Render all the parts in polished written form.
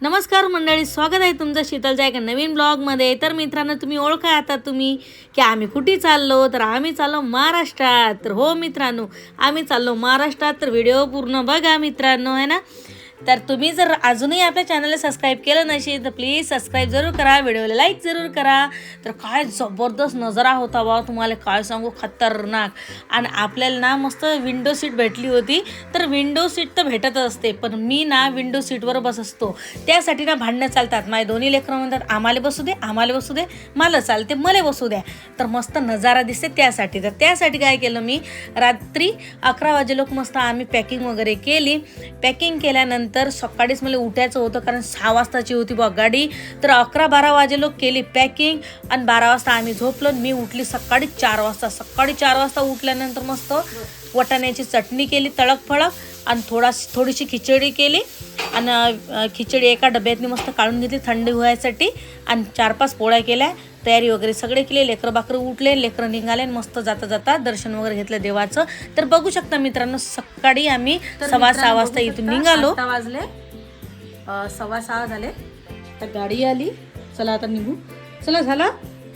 नमस्कार मंडळी, स्वागत आहे तुमचं शीतलच्या एका नवीन ब्लॉगमध्ये. तर मित्रांनो, तुम्ही ओळखा आता तुम्ही की आम्ही कुठे चाललो. तर आम्ही चाललो महाराष्ट्रात. तर हो मित्रांनो, आम्ही चाललो महाराष्ट्रात. तर व्हिडिओ पूर्ण बघा मित्रांनो, है ना. तर तुम्ही जर अजूनही आपल्या चॅनलला सबस्क्राईब केलं नसेल तर प्लीज सबस्क्राईब जरूर करा, व्हिडिओला लाईक जरूर करा. तर काय जबरदस्त नजारा होता बा, तुम्हाला काय सांगू, खतरनाक. आणि आपल्याला ना मस्त विंडो सीट भेटली होती. तर विंडो सीट तर भेटत असते, पण मी ना विंडो सीटवर बस असतो. त्यासाठी ना भांडणं चालतात. माझे दोन्ही लेकरं म्हणतात आम्हाला बसू दे, आम्हाला बसू दे, मला चालते, मला बसू द्या. तर मस्त नजारा दिसते त्यासाठी. तर त्यासाठी काय केलं मी, रात्री 11 वाजे लोक मस्त आम्ही पॅकिंग वगैरे केली. पॅकिंग केल्यानंतर सकाळीच मला उठायचं होतं, कारण 6 वाजताची होती बघ गाडी. तर 11-12 वाजे लोक केली पॅकिंग आणि 12 वाजता आम्ही झोपलो. मी उठली सकाळी 4 वाजता. सकाळी 4 वाजता उठल्यानंतर मस्त वाटाण्याची चटणी केली तळक फळक, आणि थोडीशी खिचडी केली. आणि खिचडी एका डब्यातनी मस्त काढून घेतली थंडी व्हायसाठी. आणि 4-5 पोळ्या केल्या, तयारी वगैरे सगळे केले. लेकरं बाकरं उठले, लेकरं निघाले, मस्त जाता जाता दर्शन वगैरे घेतलं देवाचं. तर बघू शकता मित्रांनो, सकाळी आम्ही 6:15 वाजता इथून निघालो. 8 वाजले, 6:15 झाले. तर गाडी आली. चला आता निघू. चला, झाला.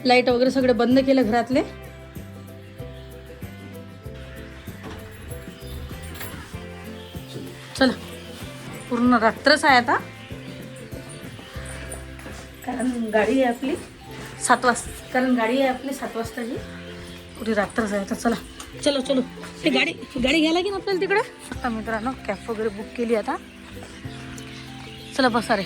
लाईट वगैरे सगळे बंद केले घरातले. चला, पूर्ण रात्रच आहे आता, कारण गाडी आहे आपली 7 वाजताची. पुरी रात्रच आहे. तर चला, चलो चलो. ते गाडी घ्यायला की ना आपल्याला तिकडे. आता मित्रांनो कॅब वगैरे बुक केली आता. चला बसा रे.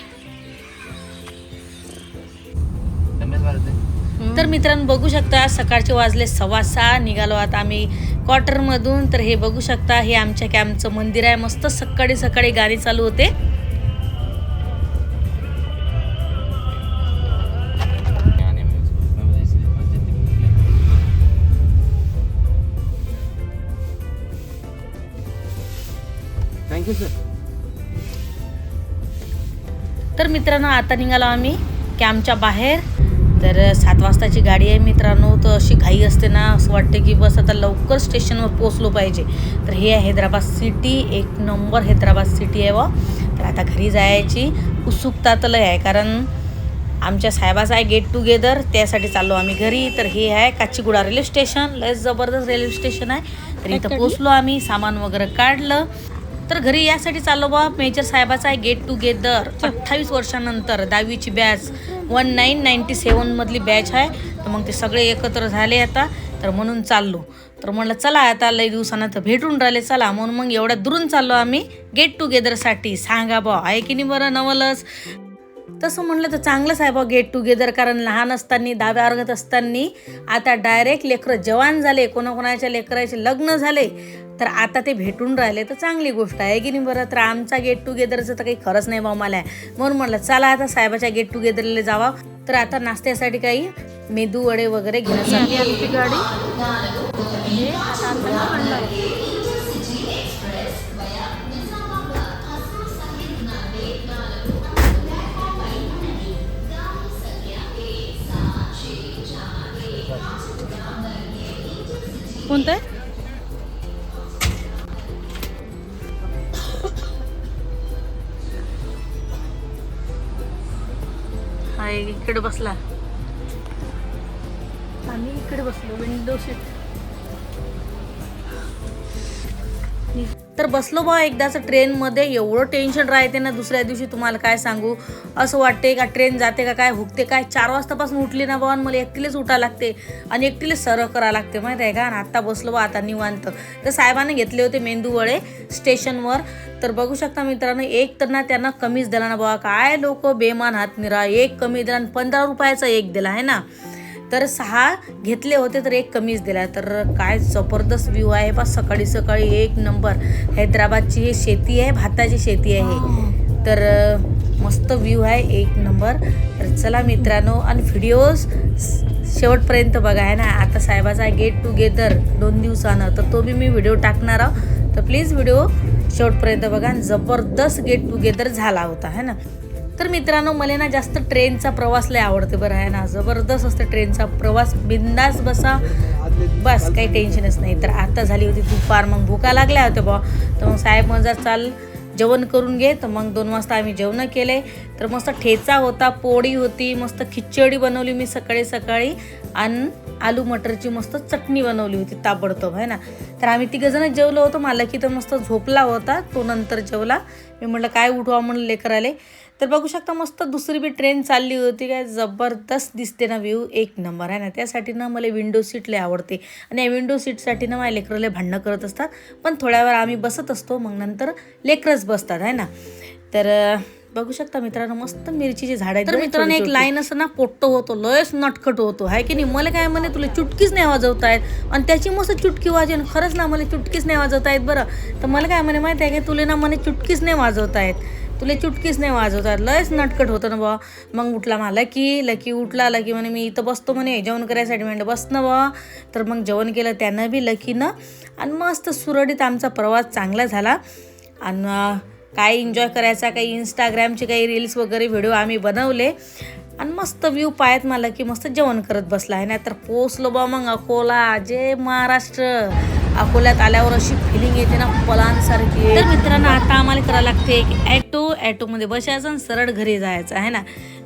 तर मित्रांनो बघू शकता, सकाळचे वाजले 6:15. निघालो आता आम्ही क्वार्टरमधून. तर हे बघू शकता, हे आमच्या कॅम्पचं मंदिर आहे. मस्त सकाळी सकाळी गाणी चालू होते. Thank you sir. तर मित्रांनो आता निघालो आम्ही कॅम्पच्या बाहेर. तर 7 वाजताची गाडी आहे मित्रांनो. तर अशी घाई असते ना, असं वाटते की बस आता लवकर स्टेशनवर पोचलो पाहिजे. तर हे आहे हैदराबाद सिटी. एक नंबर हैदराबाद सिटी आहे व. तर आता घरी जायची उत्सुकता तर लय आहे, कारण आमच्या साहेबाचा आहे गेट टुगेदर, त्यासाठी चाललो आम्ही घरी. तर हे आहे काचीगुडा रेल्वे स्टेशन. लय जबरदस्त रेल्वे स्टेशन आहे. तर इथं पोचलो आम्ही, सामान वगैरे काढलं. तर घरी यासाठी चाललो बा, मेजर साहेबाचा आहे गेट टुगेदर. 28 वर्षानंतर 10वीची बॅच 1997 मधली बॅच आहे. तर मग ते सगळे एकत्र झाले आता, तर म्हणून चाललो. तर म्हणलं चला आता लई दिवसानंतर भेटून राहिले, चला म्हणून मग एवढ्या दुरून चाललो आम्ही गेट टुगेदरसाठी. सांगा बा, आहे की नाही बरं नवलच. तसं म्हणलं तर चांगलंच आहे बा गेट टुगेदर, कारण लहान असताना 10व्या वर्गात असताना आता डायरेक्ट लेकरं जवान झाले, कोणाकोणाच्या लेकराचे लग्न झाले, तर आता ते भेटून राहिले. तर चांगली गोष्ट आहे की नाही बरं. तर आमचा गेट टुगेदरचं तर काही खरंच नाही बा मला, म्हणून म्हटलं चला आता साहेबाच्या गेट टुगेदरला जावा. तर आता नाश्त्यासाठी काही मेदू वडे वगैरे घेण्यासाठी आमची गाडी. कोणतं आहे? हा इकडे बसला, आम्ही इकडे बसलो विंडो सीट. तर बसलो बा एकदाच ट्रेनमध्ये. एवढं टेन्शन राहते ना दुसऱ्या दिवशी, तुम्हाला काय सांगू. असं वाटते का ट्रेन जाते का काय, हुकते काय. 4 वाजतापासून उठली ना बा, मला एकटीलेच उठावं लागते आणि एकटीलेच सर्व करावं लागते, माहिती आहे का. आणि आत्ता बसलो बा आता निवांत. तर साहेबांनी घेतले होते मेंदू वडे स्टेशनवर. तर बघू शकता मित्रांनो, एक तर ना त्यांना कमीच दिला ना बा. काय लोक बेमान हात निरा, एक कमी दिला आणि 15 रुपयाचा एक दिला आहे ना. तर 6 घेतले होते तर एक कमीच दिला. तर काय जबरदस्त व्ह्यू आहे बा सकाळी सकाळी, एक नंबर. हैदराबादची ही शेती आहे, भाताची शेती आहे. तर मस्त व्ह्यू आहे, एक नंबर. तर चला मित्रांनो, आणि व्हिडिओज शेवटपर्यंत बघा आहे ना. आता साहेबाचा गेट टुगेदर 2 दिवसानं, तर तो बी मी व्हिडिओ टाकणार आहोत. तर प्लीज व्हिडिओ शेवटपर्यंत बघा. जबरदस्त गेट टुगेदर झाला होता है ना. तर मित्रांनो, मला ना जास्त ट्रेनचा प्रवास लय आवडते बरं आहे ना. जबरदस्त असते ट्रेनचा प्रवास, बिंदास बसा, बस काही टेन्शनच नाही. तर आता झाली होती दुपार, मग भुका लागल्या होत्या बा. तर मग साहेब म्हणतात चाल जेवण करून घे. तर मग 2 वाजता आम्ही जेवण केले. तर मस्त ठेचा होता, पोळी होती, मस्त खिचडी बनवली मी सकाळी आणि आलू मटरची मस्त चटणी बनवली होती ताबडतोब आहे ना. तर आम्ही तिघंजणच जेवलो होतो. मला की तर मस्त झोपला होता, तो नंतर जेवला. मी म्हटलं काय उठवा म्हणलं लेकर आले. तर बघू शकता मस्त दुसरी बी ट्रेन चालली होती. काय जबरदस्त दिसते ना, व्ह्यू एक नंबर आहे ना. त्यासाठी ना मला विंडो सीट लय आवडते आणि या विंडो सीटसाठी ना माझ्या लेकरं लय भांडणं करत असतात. पण थोड्या वेळ आम्ही बसत असतो, मग नंतर लेकरच बसतात आहे ना. तर बघू शकता मित्रांनो मस्त मिरचीचे झाड आहेत. तर मित्रांनो एक लाईन असं ना पोट्ट होतो, लयच नटखट होतो आहे की नाही. मला काय म्हणे तुला चुटकीच नाही वाजवता आहेत आणि त्याची मस्त चुटकी वाजवे. खरंच ना मला चुटकीच नाही वाजवता आहेत बरं. तर मला काय म्हणे माहिती आहे की तुला ना म्हणे चुटकीच नाही वाजवता आहेत, तुला चुटकीच नाही वाजवतात, लयच नटकट होतं ना बा. मग उठला मला लकी उठला. लकी म्हणे मी इथं बसतो म्हणे जेवण करायसाठी. म्हणलं बस ना बा. तर मग जेवण केलं त्यानं बी लकीनं आणि मस्त सुरळीत आमचा प्रवास चांगला झाला. आणि काही एन्जॉय करायचा, काही इंस्टाग्रामचे काही रील्स वगैरे व्हिडिओ आम्ही बनवले आणि मस्त व्ह्यू पाहत मला की मस्त जेवण करत बसला आहे ना. तर पोचलो बा मग अकोला. जय महाराष्ट्र. अकोल्यात आल्यावर अशी फिलिंग येते ना पलांसारखी. तर मित्रांनो आता आम्हाला करावं लागते एक ॲटोमध्ये बसायचं आणि सरळ घरी जायचं आहे ना.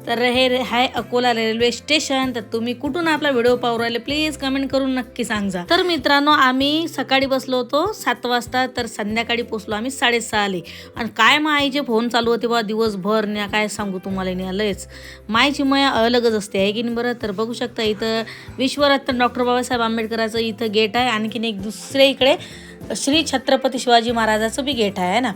तर हे आहे अकोला रेल्वे स्टेशन. तर तुम्ही कुठून आपला व्हिडिओ पाहू राहिले प्लीज कमेंट करून नक्की सांगा. तर मित्रांनो आम्ही सकाळी बसलो होतो 7 वाजता, तर संध्याकाळी पोचलो आम्ही 6:30. आणि काय माईचे फोन चालू होते बा दिवसभर न्या, काय सांगू तुम्हाला न्या. लयच माईची माया अलगच असते आहे की नाही बरं. तर बघू शकता इथं विश्वरत्न डॉक्टर बाबासाहेब आंबेडकराचं इथं गेट आहे. आणखीन एक दुसरे इकडे श्री छत्रपती शिवाजी महाराजाचं बी गेट आहे ना.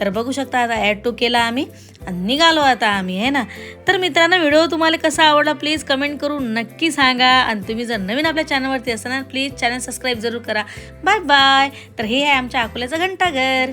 तर बघू शकता आता ॲटो केला आम्ही आणि निघालो आता आम्ही आहे ना. तर मित्रांनो व्हिडिओ तुम्हाला कसा आवडला प्लीज कमेंट करून नक्की सांगा. आणि तुम्ही जर नवीन आपल्या चॅनलवरती असाल ना प्लीज चॅनल सबस्क्राईब जरूर करा. Bye bye. तर हे आहे आमच्या अकोल्याचं घंटाघर.